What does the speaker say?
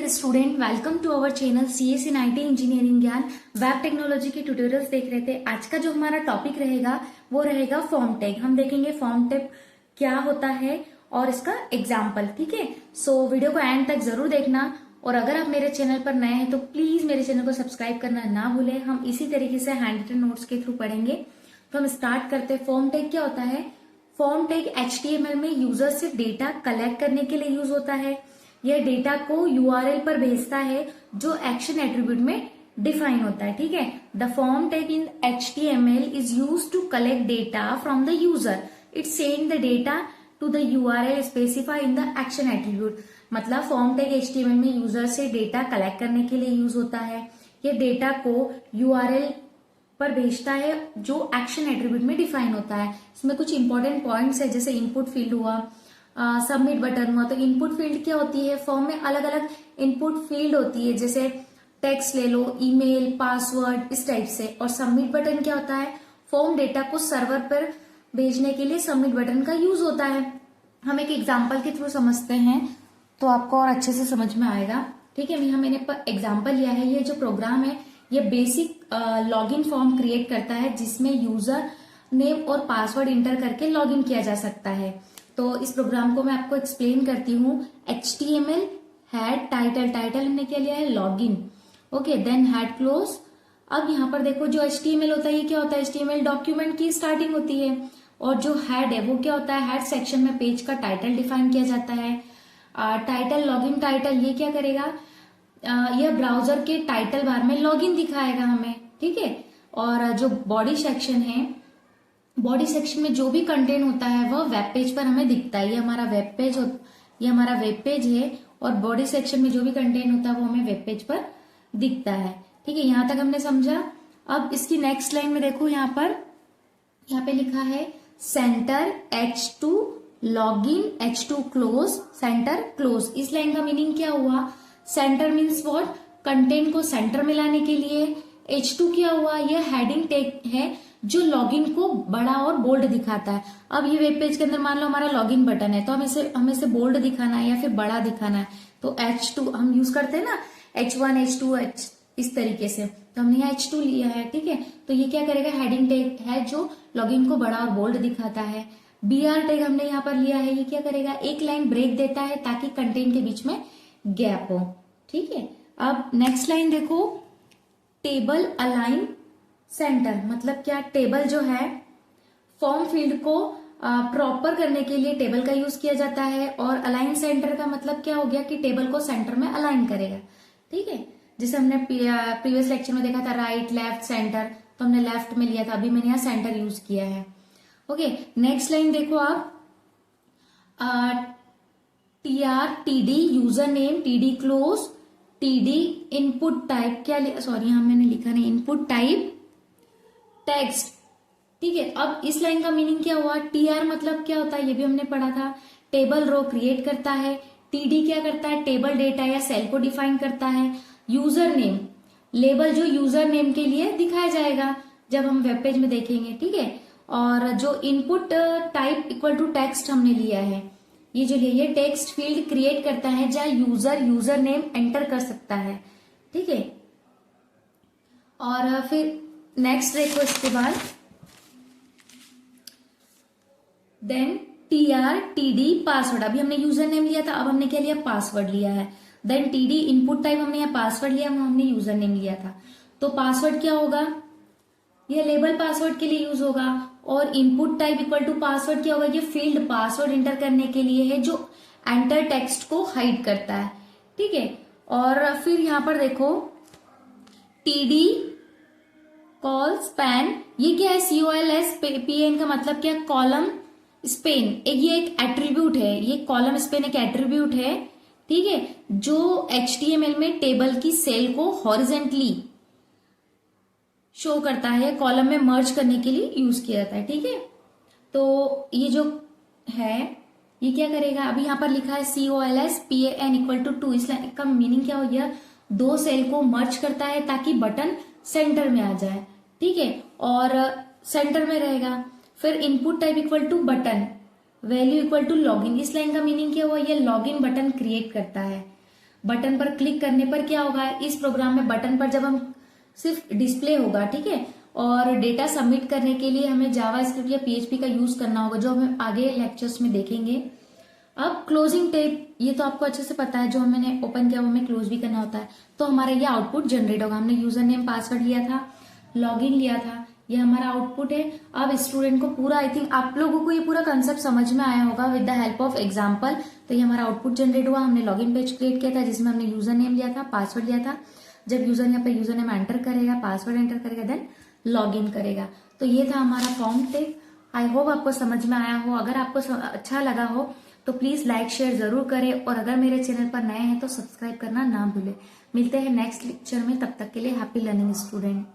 Student, welcome to our channel CS in IT engineering Gyan. Web technology के tutorials देख रहे थे। आज का जो हमारा टॉपिक रहेगा वो रहेगा फॉर्म टैग। हम देखेंगे फॉर्म टैग क्या होता है और इसका एग्जाम्पल। ठीक है, सो वीडियो को एंड तक जरूर देखना। और अगर आप मेरे चैनल पर नए हैं तो प्लीज मेरे चैनल को सब्सक्राइब करना ना भूलें। हम इसी तरीके से हैंड रिटन नोट्स के थ्रू पढ़ेंगे। तो हम स्टार्ट करते हैं। फॉर्म टैग क्या होता है? फॉर्म टैग HTML में यूजर से डेटा कलेक्ट करने के लिए यूज होता है। यह डेटा को URL पर भेजता है जो एक्शन एट्रीब्यूट में डिफाइन होता है। ठीक है, the form tag in HTML is used to collect data from the user. It send the data to the URL specify in the action attribute. मतलब फॉर्म टैग HTML में user से data collect करने के लिए use होता है। यह data को URL पर भेजता है जो एक्शन एट्रीब्यूट में डिफाइन होता है। इसमें कुछ इंपॉर्टेंट पॉइंट्स है, जैसे इनपुट फील्ड हुआ, सबमिट बटन हुआ। तो इनपुट फील्ड क्या होती है? फॉर्म में अलग अलग इनपुट फील्ड होती है, जैसे टेक्स्ट ले लो, ईमेल, पासवर्ड, इस टाइप से। और सबमिट बटन क्या होता है? फॉर्म डेटा को सर्वर पर भेजने के लिए सबमिट बटन का यूज होता है। हम एक एग्जाम्पल के थ्रू समझते हैं तो आपको और अच्छे से समझ में आएगा। ठीक है, मैंने एग्जाम्पल लिया है। ये जो प्रोग्राम है ये बेसिक लॉगिन फॉर्म क्रिएट करता है जिसमें यूजर नेम और पासवर्ड इंटर करके लॉगिन किया जा सकता है। तो इस प्रोग्राम को मैं आपको एक्सप्लेन करती हूँ। HTML हेड टाइटल हमने क्या लिया है? Login. Okay, then head close. अब यहाँ पर देखो जो HTML होता है ये क्या होता है? HTML डॉक्यूमेंट की स्टार्टिंग होती है। और जो हेड है वो क्या होता है? हेड सेक्शन में पेज का टाइटल डिफाइन किया जाता है। टाइटल, लॉगिन टाइटल, ये क्या करेगा? यह ब्राउजर के टाइटल बार में लॉगिन दिखाएगा हमें। ठीक है, और जो बॉडी सेक्शन है, बॉडी सेक्शन में जो भी कंटेंट होता है वह वेब पेज पर हमें दिखता है। ये हमारा वेब पेज है और बॉडी सेक्शन में जो भी कंटेंट होता है वो हमें वेब पेज पर दिखता है। ठीक है, यहां तक हमने समझा। अब इसकी नेक्स्ट लाइन में देखो, यहाँ पे लिखा है centre H2 login H2 close, centre close. इस लाइन का मीनिंग क्या हुआ? Centre means what? कंटेंट को सेंटर में लाने के लिए। H2 क्या हुआ? यह हेडिंग टैग है जो लॉगिन को बड़ा और बोल्ड दिखाता है। अब ये वेब पेज के अंदर मान लो हमारा लॉगिन बटन है, तो हमें इसे बोल्ड दिखाना है या फिर बड़ा दिखाना है। तो H2 हम यूज करते हैं ना, H1 H2 इस तरीके से। तो हमने यहाँ H2 लिया है। ठीक है, तो ये क्या करेगा? हेडिंग टैग है जो लॉगिन को बड़ा और बोल्ड दिखाता है। BR टैग हमने यहाँ पर लिया है। ये क्या करेगा? एक लाइन ब्रेक देता है ताकि कंटेंट के बीच में गैप हो। ठीक है, अब नेक्स्ट लाइन देखो, टेबल अलाइन सेंटर। मतलब क्या? टेबल जो है फॉर्म फील्ड को प्रॉपर करने के लिए टेबल का यूज किया जाता है। और अलाइन सेंटर का मतलब क्या हो गया कि टेबल को सेंटर में अलाइन करेगा। ठीक है, जैसे हमने प्रीवियस लेक्चर में देखा था राइट, लेफ्ट, सेंटर, तो हमने लेफ्ट में लिया था, अभी मैंने यहाँ सेंटर यूज किया है। ओके, नेक्स्ट लाइन देखो आप, TR TD user name, TD close, TD input type, क्या सॉरी यहाँ मैंने लिखा नहीं, इनपुट टाइप टेक्स्ट। ठीक है, अब इस लाइन का मीनिंग क्या हुआ? TR मतलब क्या होता है? ये भी हमने पढ़ा था, टेबल रो क्रिएट करता है। TD क्या करता है? टेबल डेटा या सेल को डिफाइन करता है। यूजर नेम, लेबल जो यूजर नेम के लिए दिखाया जाएगा जब हम वेब पेज में देखेंगे। ठीक है, और जो input type equal to text हमने लिया है, ये जो लिया, ये टेक्स्ट फील्ड क्रिएट करता है जहां यूजर नेम एंटर कर सकता है। ठीक है, और फिर नेक्स्ट देखो इसके बाद, देन TR TD पासवर्ड। अभी हमने यूजर नेम लिया था, अब हमने क्या लिया? पासवर्ड लिया है। देन TD इनपुट टाइप, हमने यहाँ पासवर्ड लिया, हमने यूजर नेम लिया था। तो पासवर्ड क्या होगा? यह लेबल पासवर्ड के लिए यूज होगा। और input type equal to password क्या होगा? ये फील्ड पासवर्ड इंटर करने के लिए है जो एंटर टेक्स्ट को हाइड करता है। ठीक है, और फिर यहां पर देखो TD कॉल स्पैन, ये क्या है? COLSPAN का मतलब क्या? Column Spain. ये एक एट्रीब्यूट है, ये कॉलम स्पेन एक एट्रीब्यूट है। ठीक है, जो HTML में टेबल की सेल को हॉरिजेंटली शो करता है, कॉलम में मर्ज करने के लिए यूज किया जाता है। ठीक है, तो ये जो है ये क्या करेगा? अभी यहां पर लिखा है COLSPAN इक्वल टू 2। इस लाइन का मीनिंग क्या हो गया? दो सेल को मर्ज करता है ताकि बटन सेंटर में आ जाए। ठीक है, और सेंटर में रहेगा। फिर input type equal to button, value equal to login. इस लाइन का मीनिंग क्या हुआ? ये लॉगिन बटन क्रिएट करता है। बटन पर क्लिक करने पर क्या होगा, इस प्रोग्राम में बटन पर जब हम सिर्फ डिस्प्ले होगा, ठीक है, और डेटा सबमिट करने के लिए हमें जावास्क्रिप्ट या पीएचपी का यूज करना होगा, जो हम आगे लेक्चर्स में देखेंगे। अब क्लोजिंग टैब, ये तो आपको अच्छे से पता है, जो मैंने ओपन किया वो हमें क्लोज भी करना होता है। तो हमारा ये आउटपुट जनरेट होगा। हमने यूजर नेम पासवर्ड लिया था, लॉगिन लिया था, ये हमारा आउटपुट है। अब स्टूडेंट को पूरा, आई थिंक आप लोगों को ये पूरा कंसेप्ट समझ में आया होगा with the help of example. तो ये हमारा आउटपुट जनरेट हुआ। हमने लॉगिन पेज क्रिएट किया था जिसमें हमने यूजर नेम लिया था, पासवर्ड लिया था। जब यूजर यहाँ पे यूजर नेम एंटर करेगा, पासवर्ड एंटर करेगा, देन लॉगिन करेगा। तो ये था हमारा फॉर्म टैग। आई होप आपको समझ में आया हो। अगर आपको अच्छा लगा हो तो प्लीज लाइक शेयर जरूर करें, और अगर मेरे चैनल पर नए हैं तो सब्सक्राइब करना ना भूलें। मिलते हैं नेक्स्ट लेक्चर में, तब तक के लिए हैप्पी लर्निंग स्टूडेंट।